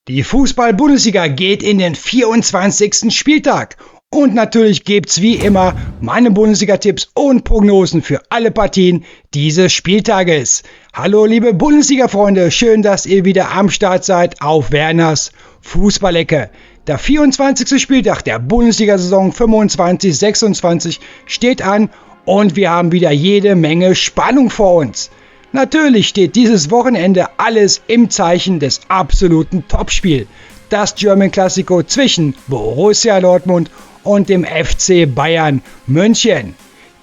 Die Fußball-Bundesliga geht in den 24. Spieltag. Und natürlich gibt's wie immer meine Bundesliga-Tipps und Prognosen für alle Partien dieses Spieltages. Hallo liebe Bundesliga-Freunde, schön, dass ihr wieder am Start seid auf Werners Fußballecke. Der 24. Spieltag der Bundesliga-Saison 25/26 steht an und wir haben wieder jede Menge Spannung vor uns. Natürlich steht dieses Wochenende alles im Zeichen des absoluten Topspiels. Das German Classico zwischen Borussia Dortmund und dem FC Bayern München.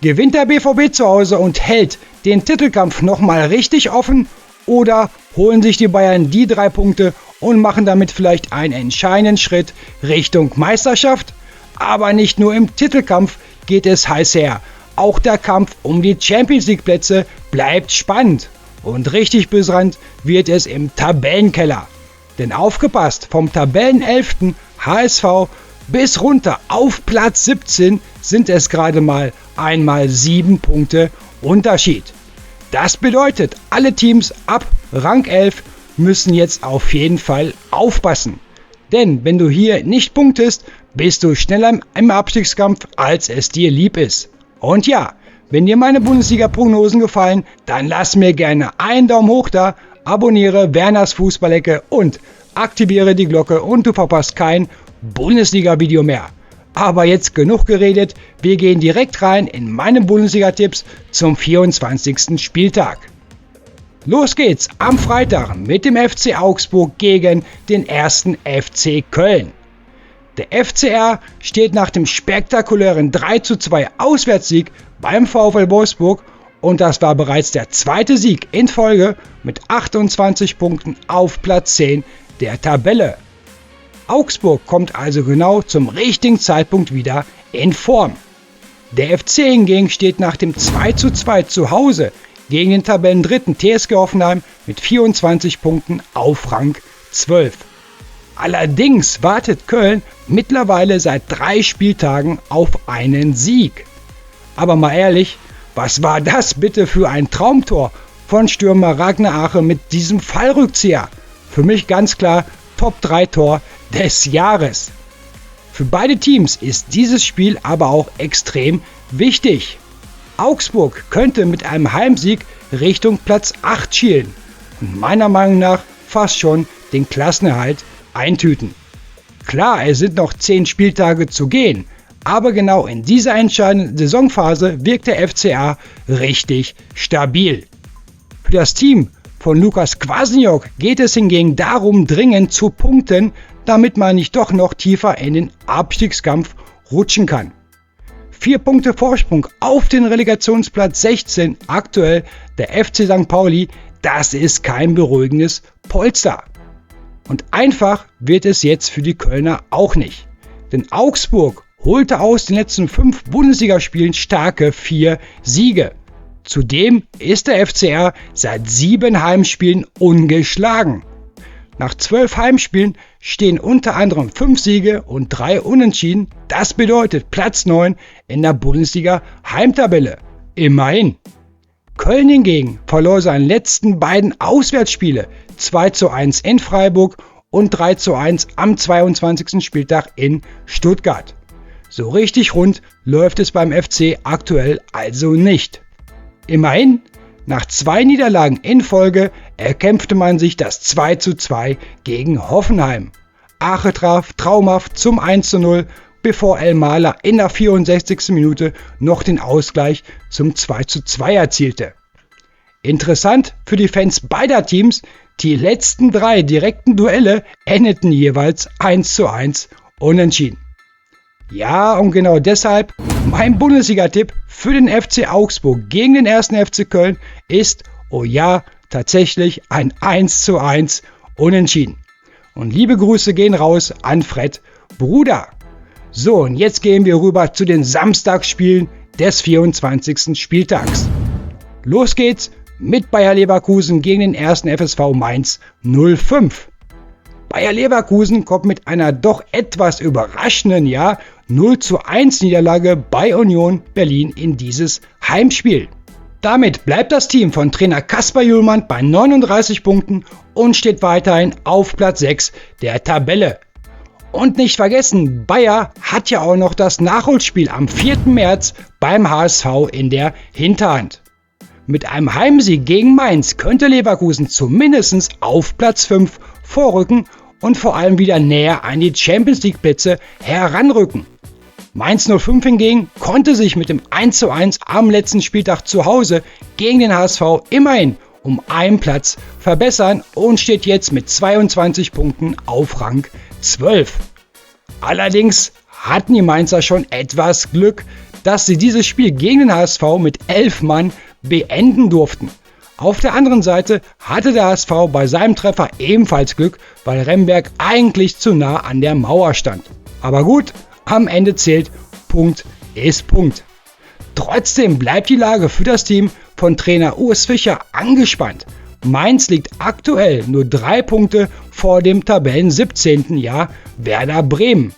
Gewinnt der BVB zu Hause und hält den Titelkampf nochmal richtig offen oder holen sich die Bayern die 3 Punkte und machen damit vielleicht einen entscheidenden Schritt Richtung Meisterschaft? Aber nicht nur im Titelkampf geht es heiß her. Auch der Kampf um die Champions League Plätze bleibt spannend. Und richtig brisant wird es im Tabellenkeller. Denn aufgepasst, vom Tabellenelften HSV bis runter auf Platz 17 sind es gerade mal einmal 7 Punkte Unterschied. Das bedeutet, alle Teams ab Rang 11 müssen jetzt auf jeden Fall aufpassen. Denn wenn du hier nicht punktest, bist du schneller im Abstiegskampf, als es dir lieb ist. Und ja, wenn dir meine Bundesliga-Prognosen gefallen, dann lass mir gerne einen Daumen hoch da, abonniere Werners Fußballecke und aktiviere die Glocke und du verpasst kein Bundesliga-Video mehr. Aber jetzt genug geredet, wir gehen direkt rein in meine Bundesliga-Tipps zum 24. Spieltag. Los geht's am Freitag mit dem FC Augsburg gegen den 1. FC Köln. Der FCR steht nach dem spektakulären 3:2 Auswärtssieg beim VfL Wolfsburg und das war bereits der zweite Sieg in Folge mit 28 Punkten auf Platz 10 der Tabelle. Augsburg kommt also genau zum richtigen Zeitpunkt wieder in Form. Der FC hingegen steht nach dem 2:2 zu Hause gegen den Tabellendritten TSG Hoffenheim mit 24 Punkten auf Rang 12. Allerdings wartet Köln mittlerweile seit 3 Spieltagen auf einen Sieg. Aber mal ehrlich, was war das bitte für ein Traumtor von Stürmer Ragnar Ache mit diesem Fallrückzieher? Für mich ganz klar Top 3 Tor des Jahres. Für beide Teams ist dieses Spiel aber auch extrem wichtig. Augsburg könnte mit einem Heimsieg Richtung Platz 8 schielen und meiner Meinung nach fast schon den Klassenerhalt eintüten. Klar, es sind noch 10 Spieltage zu gehen, aber genau in dieser entscheidenden Saisonphase wirkt der FCA richtig stabil. Für das Team von Lukas Kwasniok geht es hingegen darum, dringend zu punkten, damit man nicht doch noch tiefer in den Abstiegskampf rutschen kann. 4 Punkte Vorsprung auf den Relegationsplatz 16, aktuell der FC St. Pauli, das ist kein beruhigendes Polster. Und einfach wird es jetzt für die Kölner auch nicht. Denn Augsburg holte aus den letzten 5 Bundesligaspielen starke 4 Siege. Zudem ist der FCR seit 7 Heimspielen ungeschlagen. Nach 12 Heimspielen stehen unter anderem 5 Siege und 3 Unentschieden. Das bedeutet Platz 9 in der Bundesliga Heimtabelle. Immerhin. Köln hingegen verlor seine letzten beiden Auswärtsspiele 2:1 in Freiburg und 3:1 am 22. Spieltag in Stuttgart. So richtig rund läuft es beim FC aktuell also nicht. Immerhin, nach 2 Niederlagen in Folge erkämpfte man sich das 2:2 gegen Hoffenheim. Ache traf traumhaft zum 1:0, bevor El Maler in der 64. Minute noch den Ausgleich zum 2:2 erzielte. Interessant für die Fans beider Teams, die letzten 3 direkten Duelle endeten jeweils 1:1 unentschieden. Ja, und genau deshalb mein Bundesliga-Tipp für den FC Augsburg gegen den 1. FC Köln ist, oh ja, tatsächlich ein 1:1 unentschieden. Und liebe Grüße gehen raus an Fred Bruder. So, und jetzt gehen wir rüber zu den Samstagsspielen des 24. Spieltags. Los geht's mit Bayer Leverkusen gegen den 1. FSV Mainz 05. Bayer Leverkusen kommt mit einer doch etwas überraschenden 0:1 Niederlage bei Union Berlin in dieses Heimspiel. Damit bleibt das Team von Trainer Kasper Hjulmand bei 39 Punkten und steht weiterhin auf Platz 6 der Tabelle. Und nicht vergessen, Bayer hat ja auch noch das Nachholspiel am 4. März beim HSV in der Hinterhand. Mit einem Heimsieg gegen Mainz könnte Leverkusen zumindest auf Platz 5 vorrücken und vor allem wieder näher an die Champions League Plätze heranrücken. Mainz 05 hingegen konnte sich mit dem 1:1 am letzten Spieltag zu Hause gegen den HSV immerhin um einen Platz verbessern und steht jetzt mit 22 Punkten auf Rang 12. Allerdings hatten die Mainzer schon etwas Glück, dass sie dieses Spiel gegen den HSV mit 11 Mann beenden durften. Auf der anderen Seite hatte der HSV bei seinem Treffer ebenfalls Glück, weil Remberg eigentlich zu nah an der Mauer stand. Aber gut, am Ende zählt Punkt ist Punkt. Trotzdem bleibt die Lage für das Team von Trainer Urs Fischer angespannt. Mainz liegt aktuell nur 3 Punkte vor dem Tabellen 17. Jahr Werder Bremen.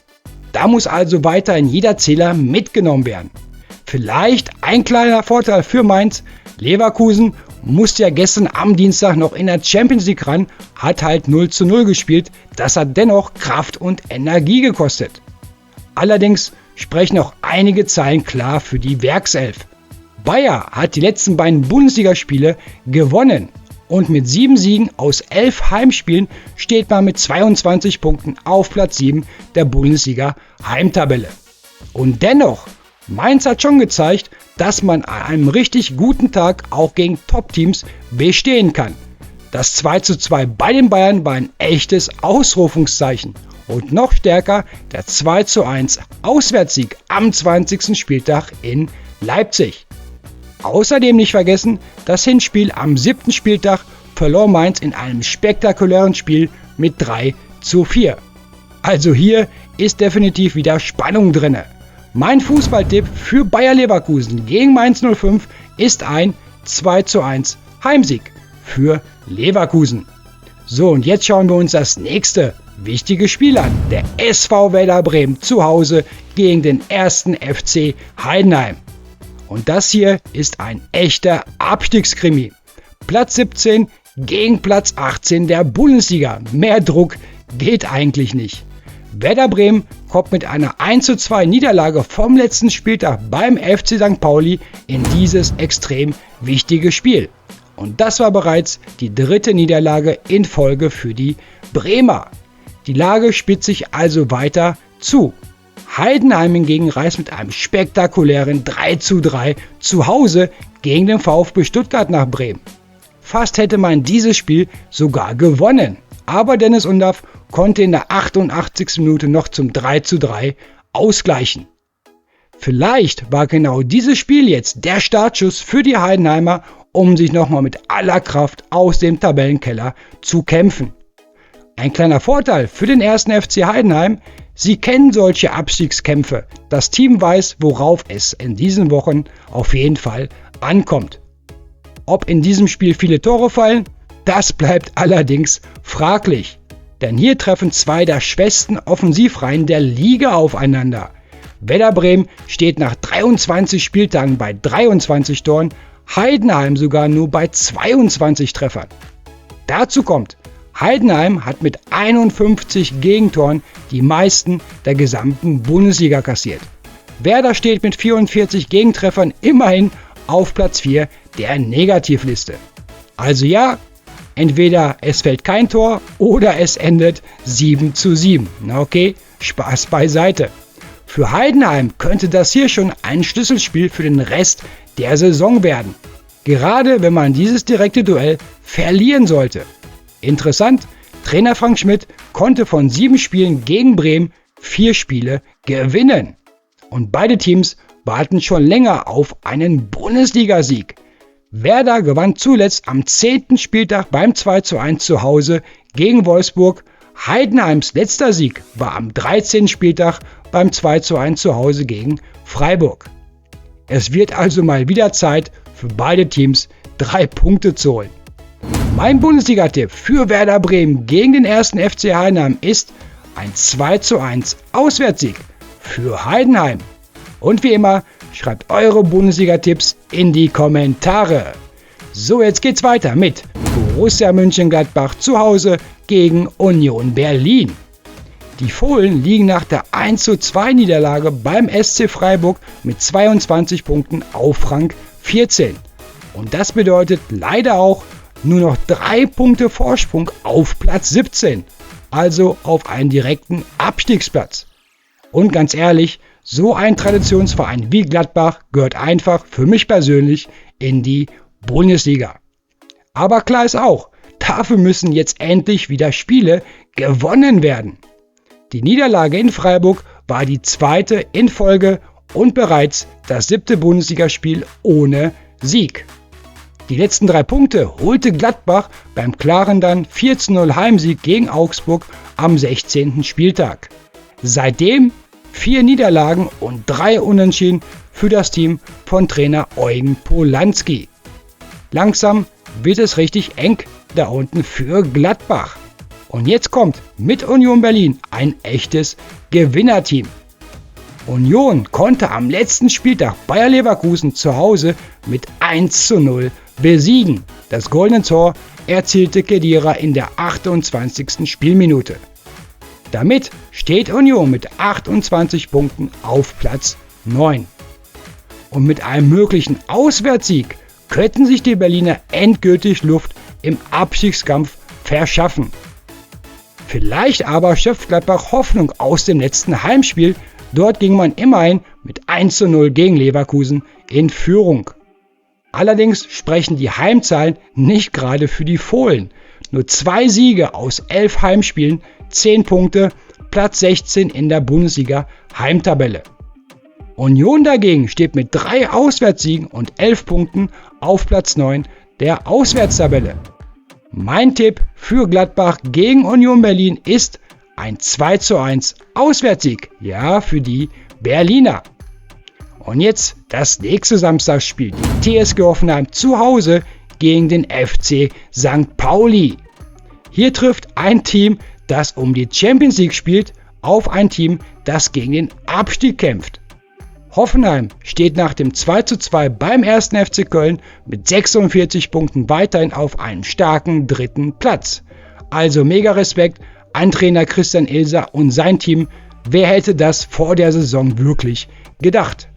Da muss also weiterhin jeder Zähler mitgenommen werden. Vielleicht ein kleiner Vorteil für Mainz: Leverkusen musste ja gestern am Dienstag noch in der Champions League ran, hat halt 0:0 gespielt. Das hat dennoch Kraft und Energie gekostet. Allerdings sprechen auch einige Zahlen klar für die Werkself. Bayer hat die letzten beiden Bundesligaspiele gewonnen und mit 7 Siegen aus 11 Heimspielen steht man mit 22 Punkten auf Platz 7 der Bundesliga-Heimtabelle. Und dennoch, Mainz hat schon gezeigt, dass man an einem richtig guten Tag auch gegen Top-Teams bestehen kann. Das 2:2 bei den Bayern war ein echtes Ausrufungszeichen. Und noch stärker der 2:1 Auswärtssieg am 20. Spieltag in Leipzig. Außerdem nicht vergessen, das Hinspiel am 7. Spieltag verlor Mainz in einem spektakulären Spiel mit 3:4. Also hier ist definitiv wieder Spannung drin. Mein Fußballtipp für Bayer Leverkusen gegen Mainz 05 ist ein 2:1 Heimsieg für Leverkusen. So, und jetzt schauen wir uns das nächste wichtige Spiel an. Der SV Werder Bremen zu Hause gegen den 1. FC Heidenheim. Und das hier ist ein echter Abstiegskrimi. Platz 17 gegen Platz 18 der Bundesliga. Mehr Druck geht eigentlich nicht. Werder Bremen kommt mit einer 1:2 Niederlage vom letzten Spieltag beim FC St. Pauli in dieses extrem wichtige Spiel. Und das war bereits die 3. Niederlage in Folge für die Bremer. Die Lage spitzt sich also weiter zu. Heidenheim hingegen reist mit einem spektakulären 3:3 zu Hause gegen den VfB Stuttgart nach Bremen. Fast hätte man dieses Spiel sogar gewonnen, aber Dennis Undaff konnte in der 88. Minute noch zum 3:3 ausgleichen. Vielleicht war genau dieses Spiel jetzt der Startschuss für die Heidenheimer, um sich nochmal mit aller Kraft aus dem Tabellenkeller zu kämpfen. Ein kleiner Vorteil für den 1. FC Heidenheim: Sie kennen solche Abstiegskämpfe. Das Team weiß, worauf es in diesen Wochen auf jeden Fall ankommt. Ob in diesem Spiel viele Tore fallen, das bleibt allerdings fraglich. Denn hier treffen zwei der schwächsten Offensivreihen der Liga aufeinander. Werder Bremen steht nach 23 Spieltagen bei 23 Toren, Heidenheim sogar nur bei 22 Treffern. Dazu kommt, Heidenheim hat mit 51 Gegentoren die meisten der gesamten Bundesliga kassiert. Werder steht mit 44 Gegentreffern immerhin auf Platz 4 der Negativliste. Also ja, entweder es fällt kein Tor oder es endet 7:7. Na okay, Spaß beiseite. Für Heidenheim könnte das hier schon ein Schlüsselspiel für den Rest der Saison werden. Gerade wenn man dieses direkte Duell verlieren sollte. Interessant, Trainer Frank Schmidt konnte von 7 Spielen gegen Bremen 4 Spiele gewinnen. Und beide Teams warten schon länger auf einen Bundesligasieg. Werder gewann zuletzt am 10. Spieltag beim 2:1 zu Hause gegen Wolfsburg. Heidenheims letzter Sieg war am 13. Spieltag beim 2:1 zu Hause gegen Freiburg. Es wird also mal wieder Zeit für beide Teams 3 Punkte zu holen. Mein Bundesliga-Tipp für Werder Bremen gegen den 1. FC Heidenheim ist ein 2:1 Auswärtssieg für Heidenheim. Und wie immer schreibt eure Bundesliga-Tipps in die Kommentare. So, jetzt geht's weiter mit Borussia Mönchengladbach zu Hause gegen Union Berlin. Die Fohlen liegen nach der 1:2 Niederlage beim SC Freiburg mit 22 Punkten auf Rang 14. Und das bedeutet leider auch nur noch 3 Punkte Vorsprung auf Platz 17, also auf einen direkten Abstiegsplatz. Und ganz ehrlich, so ein Traditionsverein wie Gladbach gehört einfach für mich persönlich in die Bundesliga. Aber klar ist auch, dafür müssen jetzt endlich wieder Spiele gewonnen werden. Die Niederlage in Freiburg war die 2. in Folge und bereits das 7. Bundesligaspiel ohne Sieg. Die letzten 3 Punkte holte Gladbach beim klaren dann 4:0 Heimsieg gegen Augsburg am 16. Spieltag. Seitdem 4 Niederlagen und 3 Unentschieden für das Team von Trainer Eugen Polanski. Langsam wird es richtig eng da unten für Gladbach. Und jetzt kommt mit Union Berlin ein echtes Gewinnerteam. Union konnte am letzten Spieltag Bayer Leverkusen zu Hause mit 1:0 besiegen. Das goldene Tor erzielte Khedira in der 28. Spielminute. Damit steht Union mit 28 Punkten auf Platz 9. Und mit einem möglichen Auswärtssieg könnten sich die Berliner endgültig Luft im Abstiegskampf verschaffen. Vielleicht aber schöpft Gladbach Hoffnung aus dem letzten Heimspiel. Dort ging man immerhin mit 1:0 gegen Leverkusen in Führung. Allerdings sprechen die Heimzahlen nicht gerade für die Fohlen. Nur 2 Siege aus 11 Heimspielen, 10 Punkte, Platz 16 in der Bundesliga Heimtabelle. Union dagegen steht mit 3 Auswärtssiegen und 11 Punkten auf Platz 9 der Auswärtstabelle. Mein Tipp für Gladbach gegen Union Berlin ist ein 2:1 Auswärtssieg, ja, für die Berliner. Und jetzt das nächste Samstagsspiel, die TSG Hoffenheim zu Hause gegen den FC St. Pauli. Hier trifft ein Team, das um die Champions League spielt, auf ein Team, das gegen den Abstieg kämpft. Hoffenheim steht nach dem 2:2 beim 1. FC Köln mit 46 Punkten weiterhin auf einem starken 3. Platz. Also mega Respekt an Trainer Christian Ilser und sein Team. Wer hätte das vor der Saison wirklich gedacht?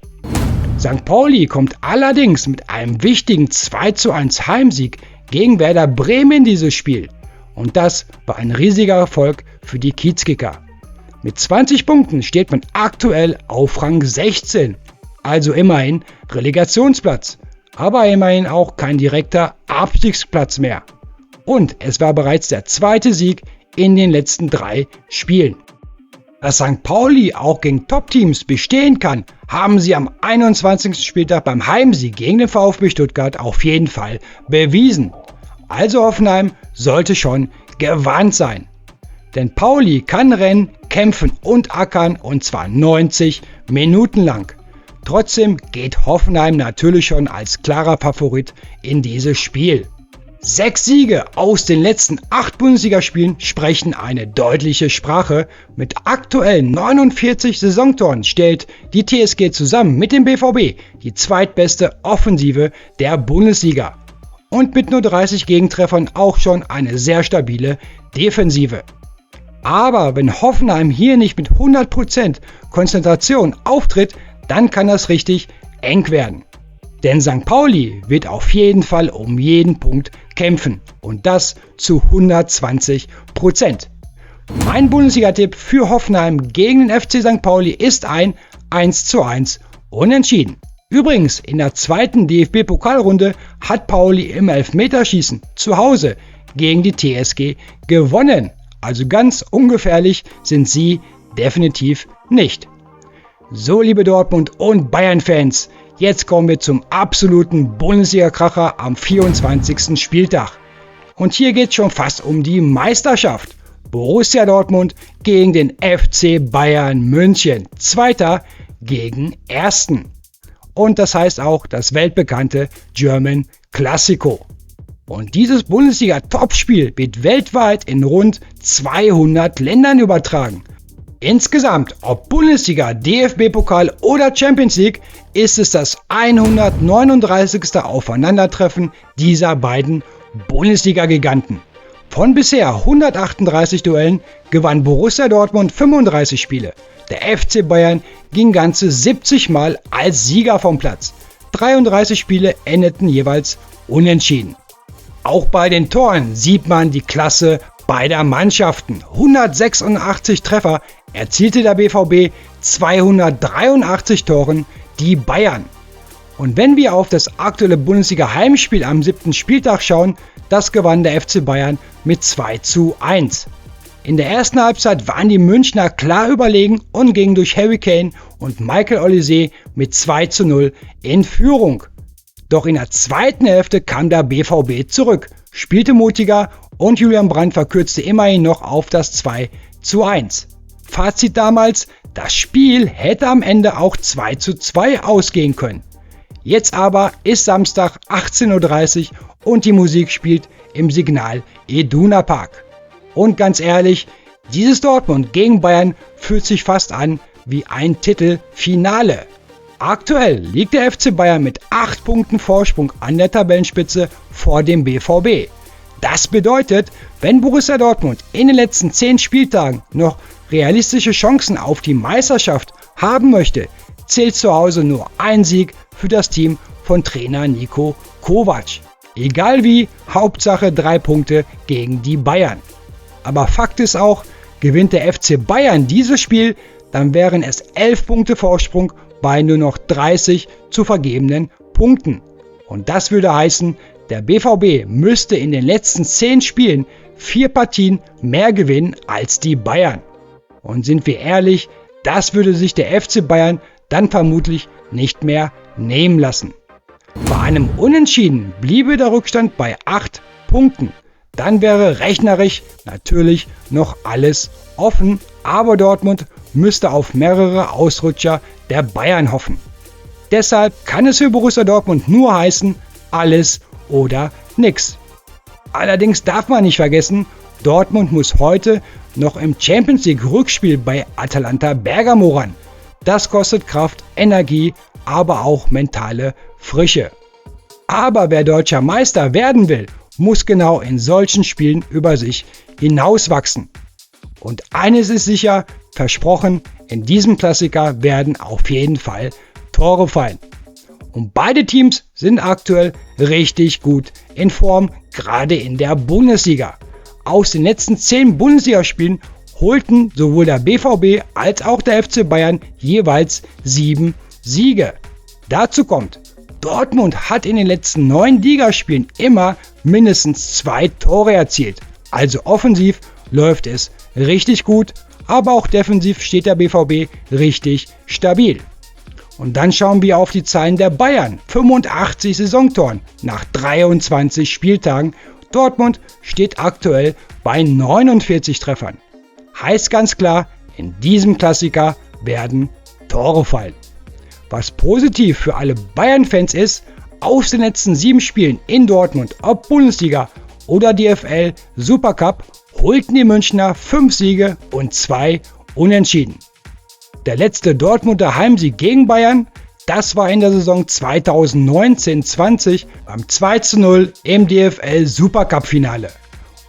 St. Pauli kommt allerdings mit einem wichtigen 2:1 Heimsieg gegen Werder Bremen in dieses Spiel. Und das war ein riesiger Erfolg für die Kiezkicker. Mit 20 Punkten steht man aktuell auf Rang 16, also immerhin Relegationsplatz, aber immerhin auch kein direkter Abstiegsplatz mehr. Und es war bereits der 2. Sieg in den letzten 3 Spielen. Dass St. Pauli auch gegen Top-Teams bestehen kann, haben sie am 21. Spieltag beim Heimsieg gegen den VfB Stuttgart auf jeden Fall bewiesen. Also Hoffenheim sollte schon gewarnt sein. Denn Pauli kann rennen, kämpfen und ackern, und zwar 90 Minuten lang. Trotzdem geht Hoffenheim natürlich schon als klarer Favorit in dieses Spiel. 6 Siege aus den letzten 8 Bundesligaspielen sprechen eine deutliche Sprache. Mit aktuell 49 Saisontoren stellt die TSG zusammen mit dem BVB die zweitbeste Offensive der Bundesliga. Und mit nur 30 Gegentreffern auch schon eine sehr stabile Defensive. Aber wenn Hoffenheim hier nicht mit 100% Konzentration auftritt, dann kann das richtig eng werden. Denn St. Pauli wird auf jeden Fall um jeden Punkt kämpfen, und das zu 120%. Mein Bundesliga-Tipp für Hoffenheim gegen den FC St. Pauli ist ein 1:1 Unentschieden. Übrigens, in der 2. DFB-Pokalrunde hat Pauli im Elfmeterschießen zu Hause gegen die TSG gewonnen. Also ganz ungefährlich sind sie definitiv nicht. So, liebe Dortmund- und Bayern-Fans, jetzt kommen wir zum absoluten Bundesliga-Kracher am 24. Spieltag. Und hier geht es schon fast um die Meisterschaft. Borussia Dortmund gegen den FC Bayern München. 2. gegen 1. Und das heißt auch das weltbekannte German Classico. Und dieses Bundesliga-Topspiel wird weltweit in rund 200 Ländern übertragen. Insgesamt, ob Bundesliga, DFB-Pokal oder Champions League, ist es das 139. Aufeinandertreffen dieser beiden Bundesliga-Giganten. Von bisher 138 Duellen gewann Borussia Dortmund 35 Spiele. Der FC Bayern ging ganze 70 Mal als Sieger vom Platz. 33 Spiele endeten jeweils unentschieden. Auch bei den Toren sieht man die Klasse beider Mannschaften. 186 Treffer erzielte der BVB, 283 Toren die Bayern. Und wenn wir auf das aktuelle Bundesliga-Heimspiel am 7. Spieltag schauen, das gewann der FC Bayern mit 2:1. In der ersten Halbzeit waren die Münchner klar überlegen und gingen durch Harry Kane und Michael Olise mit 2:0 in Führung. Doch in der zweiten Hälfte kam der BVB zurück, spielte mutiger und Julian Brandt verkürzte immerhin noch auf das 2:1. Fazit damals, das Spiel hätte am Ende auch 2:2 ausgehen können. Jetzt aber ist Samstag 18:30 Uhr und die Musik spielt im Signal Iduna Park. Und ganz ehrlich, dieses Dortmund gegen Bayern fühlt sich fast an wie ein Titelfinale. Aktuell liegt der FC Bayern mit 8 Punkten Vorsprung an der Tabellenspitze vor dem BVB. Das bedeutet, wenn Borussia Dortmund in den letzten 10 Spieltagen noch realistische Chancen auf die Meisterschaft haben möchte, zählt zu Hause nur ein Sieg für das Team von Trainer Niko Kovac. Egal wie, Hauptsache 3 Punkte gegen die Bayern. Aber Fakt ist auch, gewinnt der FC Bayern dieses Spiel, dann wären es 11 Punkte Vorsprung bei nur noch 30 zu vergebenen Punkten. Und das würde heißen, der BVB müsste in den letzten 10 Spielen 4 Partien mehr gewinnen als die Bayern. Und sind wir ehrlich, das würde sich der FC Bayern dann vermutlich nicht mehr nehmen lassen. Bei einem Unentschieden bliebe der Rückstand bei 8 Punkten. Dann wäre rechnerisch natürlich noch alles offen, aber Dortmund müsste auf mehrere Ausrutscher der Bayern hoffen. Deshalb kann es für Borussia Dortmund nur heißen, alles oder nix. Allerdings darf man nicht vergessen, Dortmund muss heute noch im Champions League Rückspiel bei Atalanta Bergamo ran. Das kostet Kraft, Energie, aber auch mentale Frische. Aber wer deutscher Meister werden will, muss genau in solchen Spielen über sich hinauswachsen. Und eines ist sicher, versprochen, in diesem Klassiker werden auf jeden Fall Tore fallen. Und beide Teams sind aktuell richtig gut in Form, gerade in der Bundesliga. Aus den letzten 10 Bundesligaspielen holten sowohl der BVB als auch der FC Bayern jeweils 7 Siege. Dazu kommt, Dortmund hat in den letzten 9 Ligaspielen immer mindestens 2 Tore erzielt. Also offensiv läuft es richtig gut, aber auch defensiv steht der BVB richtig stabil. Und dann schauen wir auf die Zahlen der Bayern. 85 Saisontoren nach 23 Spieltagen. Dortmund steht aktuell bei 49 Treffern. Heißt ganz klar, in diesem Klassiker werden Tore fallen. Was positiv für alle Bayern-Fans ist, aus den letzten 7 Spielen in Dortmund, ob Bundesliga oder DFL Supercup, holten die Münchner 5 Siege und 2 Unentschieden. Der letzte Dortmunder Heimsieg gegen Bayern, das war in der Saison 2019-20 beim 2:0 im DFL Supercup-Finale.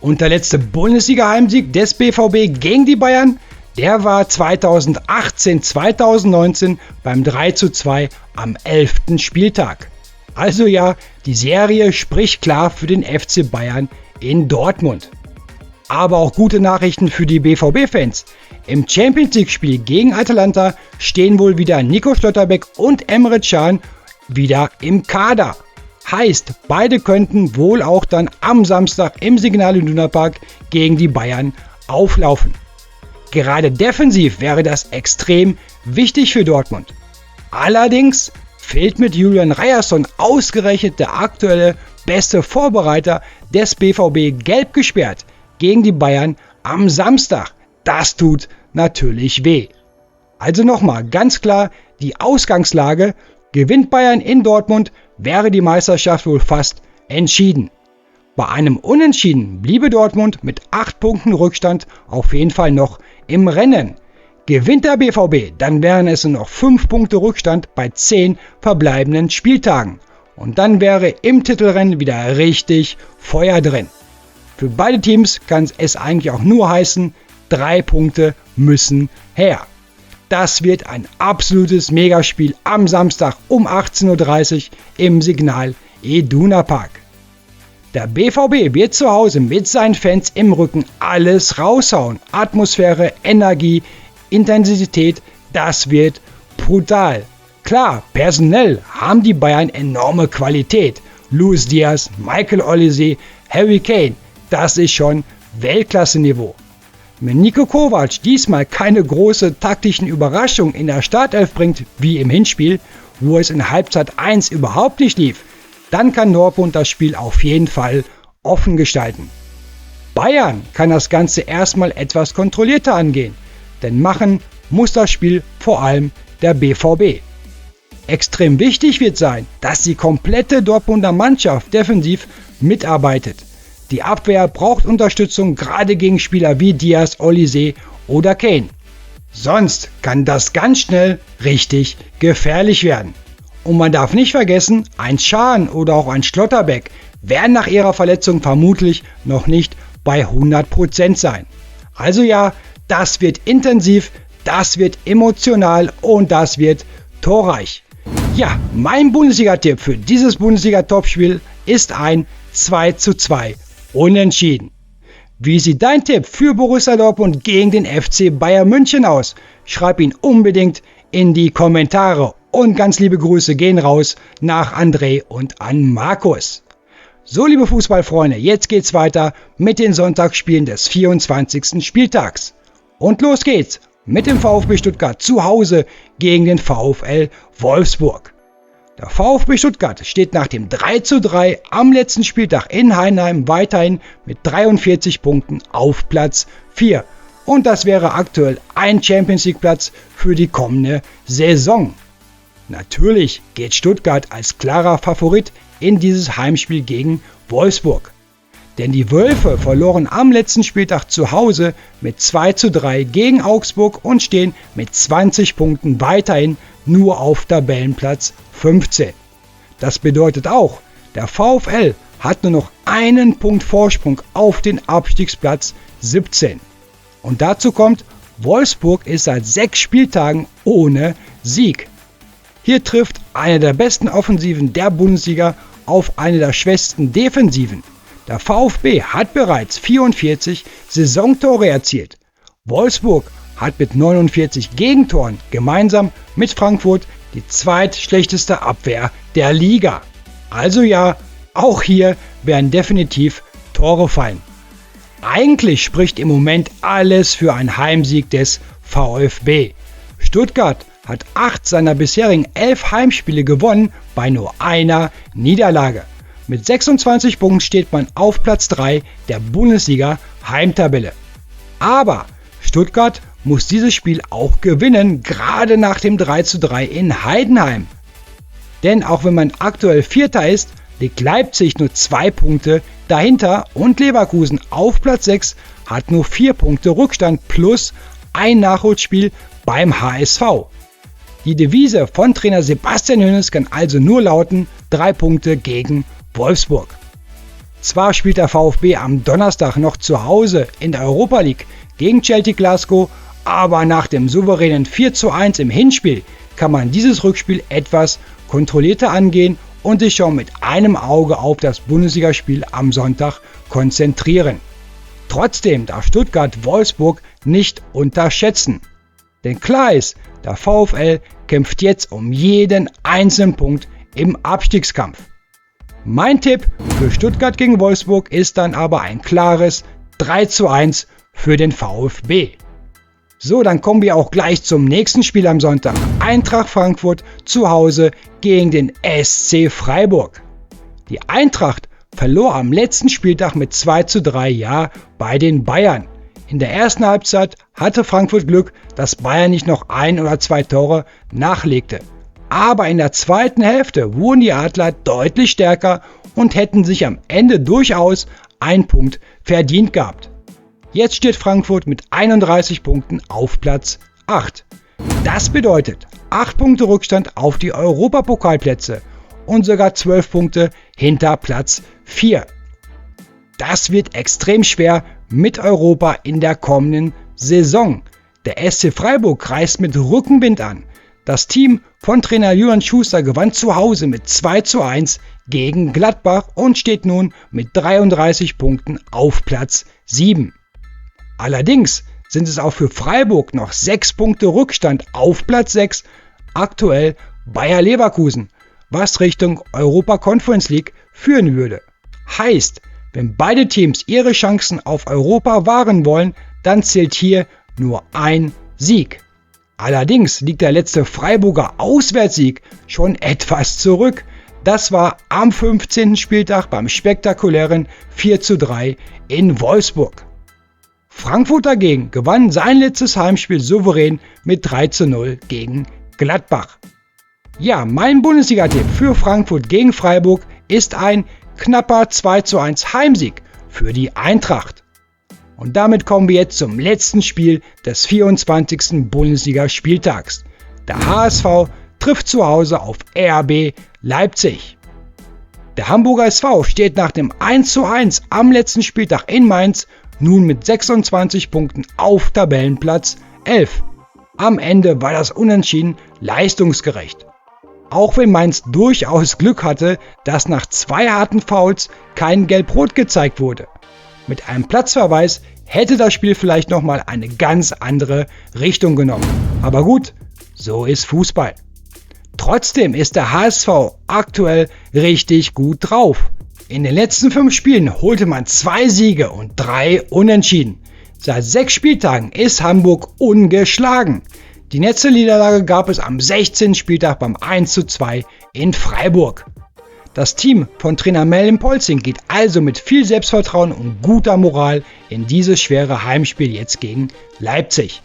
Und der letzte Bundesliga-Heimsieg des BVB gegen die Bayern, der war 2018-2019 beim 3:2 am 11. Spieltag. Also ja, die Serie spricht klar für den FC Bayern in Dortmund. Aber auch gute Nachrichten für die BVB-Fans. Im Champions League-Spiel gegen Atalanta stehen wohl wieder Nico Schlotterbeck und Emre Can wieder im Kader. Heißt, beide könnten wohl auch dann am Samstag im Signal Iduna Park gegen die Bayern auflaufen. Gerade defensiv wäre das extrem wichtig für Dortmund. Allerdings fehlt mit Julian Ryerson ausgerechnet der aktuelle beste Vorbereiter des BVB gelb gesperrt gegen die Bayern am Samstag. Das tut natürlich weh. Also nochmal ganz klar, die Ausgangslage: gewinnt Bayern in Dortmund, wäre die Meisterschaft wohl fast entschieden. Bei einem Unentschieden bliebe Dortmund mit 8 Punkten Rückstand auf jeden Fall noch im Rennen. Gewinnt der BVB, dann wären es nur noch 5 Punkte Rückstand bei 10 verbleibenden Spieltagen. Und dann wäre im Titelrennen wieder richtig Feuer drin. Für beide Teams kann es eigentlich auch nur heißen, 3 Punkte müssen her. Das wird ein absolutes Megaspiel am Samstag um 18:30 Uhr im Signal Iduna Park. Der BVB wird zu Hause mit seinen Fans im Rücken alles raushauen. Atmosphäre, Energie, Intensität, das wird brutal. Klar, personell haben die Bayern enorme Qualität. Luis Diaz, Michael Olise, Harry Kane, das ist schon Weltklasse-Niveau. Wenn Niko Kovac diesmal keine große taktischen Überraschung in der Startelf bringt, wie im Hinspiel, wo es in Halbzeit 1 überhaupt nicht lief, dann kann Dortmund das Spiel auf jeden Fall offen gestalten. Bayern kann das Ganze erstmal etwas kontrollierter angehen, denn machen muss das Spiel vor allem der BVB. Extrem wichtig wird sein, dass die komplette Dortmunder Mannschaft defensiv mitarbeitet. Die Abwehr braucht Unterstützung, gerade gegen Spieler wie Diaz, Olise oder Kane. Sonst kann das ganz schnell richtig gefährlich werden. Und man darf nicht vergessen, ein Schahn oder auch ein Schlotterbeck werden nach ihrer Verletzung vermutlich noch nicht bei 100% sein. Also ja, das wird intensiv, das wird emotional und das wird torreich. Ja, mein Bundesliga-Tipp für dieses Bundesliga-Topspiel ist ein 2:2 Unentschieden. Wie sieht dein Tipp für Borussia Dortmund gegen den FC Bayern München aus? Schreib ihn unbedingt in die Kommentare und ganz liebe Grüße gehen raus nach André und an Markus. So, liebe Fußballfreunde, jetzt geht's weiter mit den Sonntagsspielen des 24. Spieltags. Und los geht's mit dem VfB Stuttgart zu Hause gegen den VfL Wolfsburg. Der VfB Stuttgart steht nach dem 3:3 am letzten Spieltag in Heidenheim weiterhin mit 43 Punkten auf Platz 4. Und das wäre aktuell ein Champions League Platz für die kommende Saison. Natürlich geht Stuttgart als klarer Favorit in dieses Heimspiel gegen Wolfsburg. Denn die Wölfe verloren am letzten Spieltag zu Hause mit 2:3 gegen Augsburg und stehen mit 20 Punkten weiterhin nur auf Tabellenplatz 15. Das bedeutet auch, der VfL hat nur noch einen Punkt Vorsprung auf den Abstiegsplatz 17. Und dazu kommt, Wolfsburg ist seit 6 Spieltagen ohne Sieg. Hier trifft eine der besten Offensiven der Bundesliga auf eine der schwächsten Defensiven. Der VfB hat bereits 44 Saisontore erzielt. Wolfsburg hat mit 49 Gegentoren gemeinsam mit Frankfurt die zweitschlechteste Abwehr der Liga. Also ja, auch hier werden definitiv Tore fallen. Eigentlich spricht im Moment alles für einen Heimsieg des VfB. Stuttgart hat 8 seiner bisherigen 11 Heimspiele gewonnen bei nur einer Niederlage. Mit 26 Punkten steht man auf Platz 3 der Bundesliga Heimtabelle. Aber Stuttgart muss dieses Spiel auch gewinnen, gerade nach dem 3:3 in Heidenheim. Denn auch wenn man aktuell Vierter ist, liegt Leipzig nur 2 Punkte dahinter und Leverkusen auf Platz 6 hat nur 4 Punkte Rückstand plus ein Nachholspiel beim HSV. Die Devise von Trainer Sebastian Hoeneß kann also nur lauten: 3 Punkte gegen Wolfsburg. Zwar spielt der VfB am Donnerstag noch zu Hause in der Europa League gegen Celtic Glasgow, aber nach dem souveränen 4:1 im Hinspiel kann man dieses Rückspiel etwas kontrollierter angehen und sich schon mit einem Auge auf das Bundesligaspiel am Sonntag konzentrieren. Trotzdem darf Stuttgart Wolfsburg nicht unterschätzen. Denn klar ist, der VfL kämpft jetzt um jeden einzelnen Punkt im Abstiegskampf. Mein Tipp für Stuttgart gegen Wolfsburg ist dann aber ein klares 3:1 für den VfB. So, dann kommen wir auch gleich zum nächsten Spiel am Sonntag. Eintracht Frankfurt zu Hause gegen den SC Freiburg. Die Eintracht verlor am letzten Spieltag mit 2:3 bei den Bayern. In der ersten Halbzeit hatte Frankfurt Glück, dass Bayern nicht noch 1 oder 2 Tore nachlegte. Aber in der zweiten Hälfte wurden die Adler deutlich stärker und hätten sich am Ende durchaus einen Punkt verdient gehabt. Jetzt steht Frankfurt mit 31 Punkten auf Platz 8. Das bedeutet 8 Punkte Rückstand auf die Europapokalplätze und sogar 12 Punkte hinter Platz 4. Das wird extrem schwer mit Europa in der kommenden Saison. Der SC Freiburg reist mit Rückenwind an. Das Team von Trainer Julian Schuster gewann zu Hause mit 2:1 gegen Gladbach und steht nun mit 33 Punkten auf Platz 7. Allerdings sind es auch für Freiburg noch 6 Punkte Rückstand auf Platz 6, aktuell Bayer Leverkusen, was Richtung Europa Conference League führen würde. Heißt, wenn beide Teams ihre Chancen auf Europa wahren wollen, dann zählt hier nur ein Sieg. Allerdings liegt der letzte Freiburger Auswärtssieg schon etwas zurück. Das war am 15. Spieltag beim spektakulären 4:3 in Wolfsburg. Frankfurt dagegen gewann sein letztes Heimspiel souverän mit 3:0 gegen Gladbach. Ja, mein Bundesliga-Tipp für Frankfurt gegen Freiburg ist ein knapper 2:1 Heimsieg für die Eintracht. Und damit kommen wir jetzt zum letzten Spiel des 24. Bundesliga-Spieltags. Der HSV trifft zu Hause auf RB Leipzig. Der Hamburger SV steht nach dem 1:1 am letzten Spieltag in Mainz nun mit 26 Punkten auf Tabellenplatz 11. Am Ende war das Unentschieden leistungsgerecht. Auch wenn Mainz durchaus Glück hatte, dass nach 2 harten Fouls kein Gelb-Rot gezeigt wurde. Mit einem Platzverweis hätte das Spiel vielleicht nochmal eine ganz andere Richtung genommen. Aber gut, so ist Fußball. Trotzdem ist der HSV aktuell richtig gut drauf. In den letzten 5 Spielen holte man 2 Siege und 3 Unentschieden. Seit 6 Spieltagen ist Hamburg ungeschlagen. Die letzte Niederlage gab es am 16. Spieltag beim 1:2 in Freiburg. Das Team von Trainer Melvin Polzing geht also mit viel Selbstvertrauen und guter Moral in dieses schwere Heimspiel jetzt gegen Leipzig.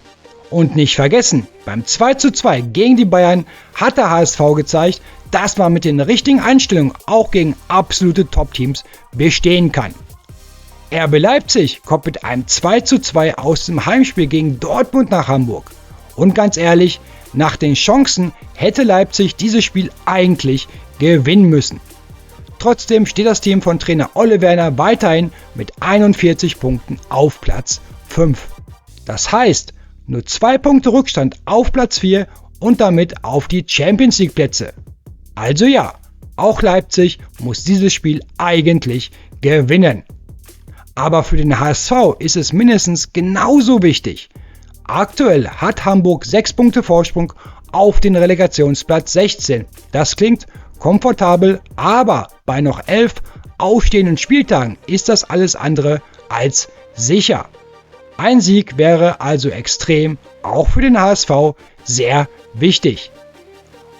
Und nicht vergessen, beim 2:2 gegen die Bayern hat der HSV gezeigt, dass man mit den richtigen Einstellungen auch gegen absolute Top-Teams bestehen kann. RB Leipzig kommt mit einem 2:2 aus dem Heimspiel gegen Dortmund nach Hamburg. Und ganz ehrlich, nach den Chancen hätte Leipzig dieses Spiel eigentlich gewinnen müssen. Trotzdem steht das Team von Trainer Ole Werner weiterhin mit 41 Punkten auf Platz 5. Das heißt, nur 2 Punkte Rückstand auf Platz 4 und damit auf die Champions League Plätze. Also ja, auch Leipzig muss dieses Spiel eigentlich gewinnen. Aber für den HSV ist es mindestens genauso wichtig. Aktuell hat Hamburg 6 Punkte Vorsprung auf den Relegationsplatz 16. Das klingt komfortabel, aber bei noch 11 ausstehenden Spieltagen ist das alles andere als sicher. Ein Sieg wäre also extrem, auch für den HSV, sehr wichtig.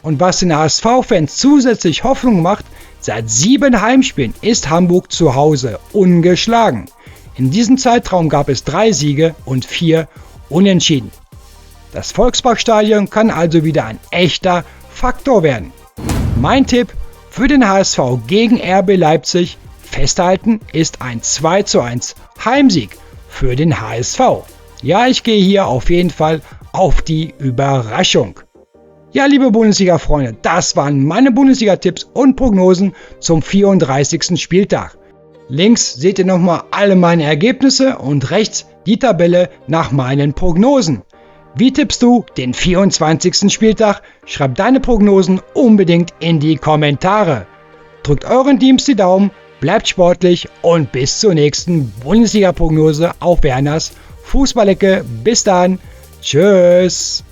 Und was den HSV-Fans zusätzlich Hoffnung macht, seit 7 Heimspielen ist Hamburg zu Hause ungeschlagen. In diesem Zeitraum gab es 3 Siege und 4 Unentschieden. Das Volksparkstadion kann also wieder ein echter Faktor werden. Mein Tipp für den HSV gegen RB Leipzig: festhalten ist ein 2:1 Heimsieg für den HSV. Ja, ich gehe hier auf jeden Fall auf die Überraschung. Ja, liebe Bundesliga-Freunde, das waren meine Bundesliga-Tipps und Prognosen zum 34. Spieltag. Links seht ihr nochmal alle meine Ergebnisse und rechts die Tabelle nach meinen Prognosen. Wie tippst du den 24. Spieltag? Schreib deine Prognosen unbedingt in die Kommentare. Drückt euren Teams die Daumen, bleibt sportlich und bis zur nächsten Bundesliga-Prognose auf Werners Fußballecke. Bis dann. Tschüss.